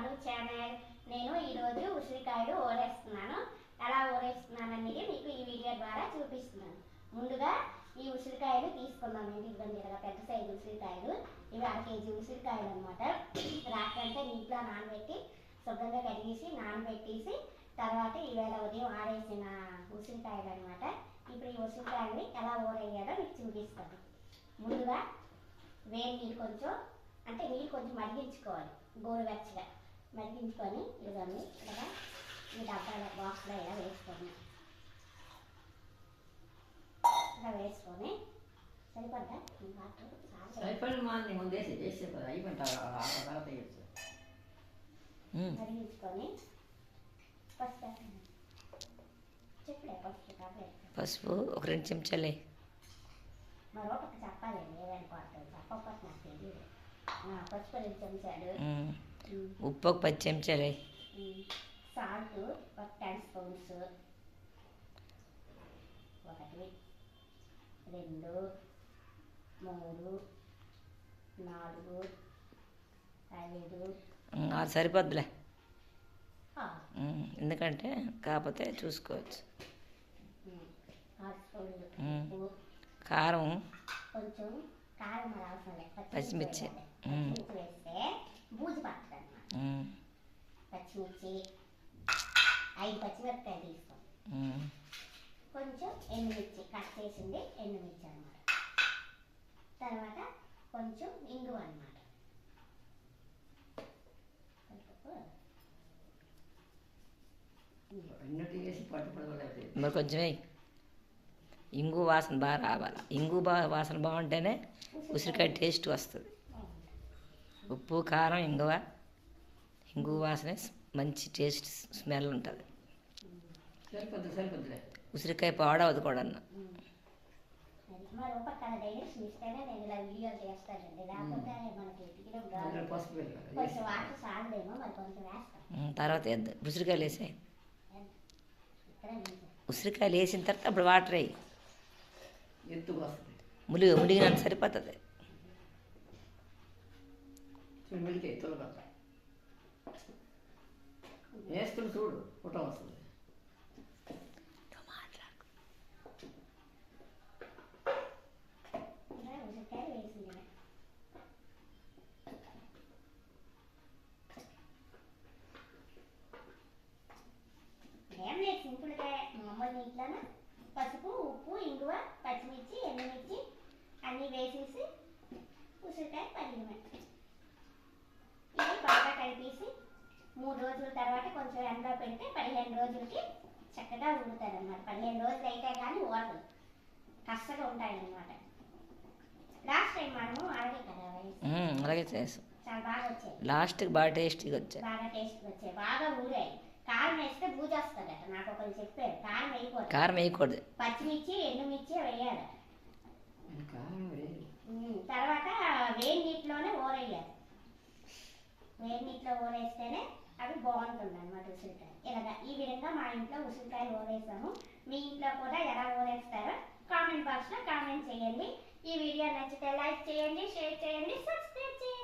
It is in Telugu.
రాజు ఛానల్. నేను ఈరోజు ఉసిరికాయలు ఊరేస్తున్నాను. ఎలా ఊరేస్తున్నాను అనేది మీకు ఈ వీడియో ద్వారా చూపిస్తున్నాను. ముందుగా ఈ ఉసిరికాయలు తీసుకున్నాను. ఇదిగోండి ఇలా పెద్ద సైజు ఉసిరికాయలు. ఇవి 1 కేజీ ఉసిరికాయలు అనమాట. రాత్రంతా నీటిలో నానబెట్టి శుభ్రంగా కడిగేసి నానబెట్టేసి తర్వాత ఈవేళ ఉదయం ఆరేసిన ఉసిరికాయలు అనమాట. ఇప్పుడు ఈ ఉసిరికాయలని ఎలా ఊరేయాలో మీకు చూపిస్తాను. ముందుగా వేడి నీళ్ళు కొంచెం అంటే నీళ్ళు కొంచెం మరిగించుకోవాలి. గోరువెచ్చగా మరిగించుకొని ఇవన్నీ ఇలా ఈ డబ్బాల బాక్స్లో ఇలా వేసుకోండి. ఇలా వేసుకొని సరిపడ్డా మరిగించుకొని పసుపు ఒక 2 చెంచాలే. మరో పక్క చెప్పాలండి ఏదైనా పడుతుంది చెప్పకపోతే నాకు తెలియదు. పసుపు 2 చెంచాలు, ఉప్పు ఒక 10 చెంచాలే, సాల్ట్ ఒక 10 స్పూన్స్, 1 2 3 4 5 6 సరిపోద్దులే. ఎందుకంటే కాకపోతే చూసుకోవచ్చు. 6 స్పూన్లు కారం, కొంచెం కారం అవసరం లేదు, పచ్చిమిర్చి వేస్తే బూజు పడుతుంది అన్నమాట. పచ్చిమిర్చి 5 పచ్చిమిరపకాయలు తీసుకోండి. కొంచెం ఎండుమిర్చి కట్ చేసింది ఎండుమిర్చి అనమాట. తర్వాత కొంచెం ఇంగువ అనమాట. మరి కొంచెం ఇంగు వాసన బాగా రావాలి. ఇంగు వాసన బాగుంటేనే ఉసిరికాయ టేస్ట్ వస్తుంది. ఉప్పు కారం ఇంగు వాసన మంచి టేస్ట్ స్మెల్ ఉంటుంది. ఉసిరికాయ పాడవద్దు కూడా. తర్వాత వేద్దాం. ఉసిరికాయలు వేసాయి. ఉసిరికాయలు వేసిన తర్వాత అప్పుడు వాటర్ వేయి. ములిగినంత సరిపోతుంది. చూడు పుట్ట వస్తుంది. సింపుల్గా మామూలు నీటిలోనే పసుపు, ఉప్పు, ఇంగువ, పచ్చిమిర్చి, ఎండుమిర్చి అన్నీ వేసేసి ఉసిరికాయ పరిగమే ఇది బాగా కలిపేసి 3 రోజుల తర్వాత కొంచెం ఎండలో పెడితే 15 రోజులకి చక్కగా ఊరుతారు అన్నమాట. 15 రోజులు అయితే కానీ ఊరదు, కష్టంగా ఉంటాయన్నమాట. లాస్ట్ టైం మనము అలాగే కదా అలాగే చేస్తాం. చాలా బాగా వచ్చాయి. లాస్ట్కి బాగా టేస్టీగా వచ్చాయి. బాగా టేస్ట్గా వచ్చాయి, బాగా ఊరాయి. కారం వేస్తే బూజు వస్తుందట, నాకు ఒకరు చెప్పారు. కారం వేయకూడదు, పచ్చిమిర్చి ఎండుమిర్చి వేయాలి. తర్వాత వేడి నీటిలోనే ఊరేయాలి. వేడి నీటిలో ఊరేస్తేనే అవి బాగుంటుంది అనమాట ఉసిరికాయ. ఇలాగా ఈ విధంగా మా ఇంట్లో ఉసిరికాయలు ఊరేసాము. మీ ఇంట్లో కూడా ఎలా ఊరేస్తారో కామెంట్ బాక్స్లో కామెంట్ చేయండి. ఈ వీడియో నచ్చితే లైక్ చేయండి, షేర్ చేయండి, సబ్స్క్రైబ్ చేయండి.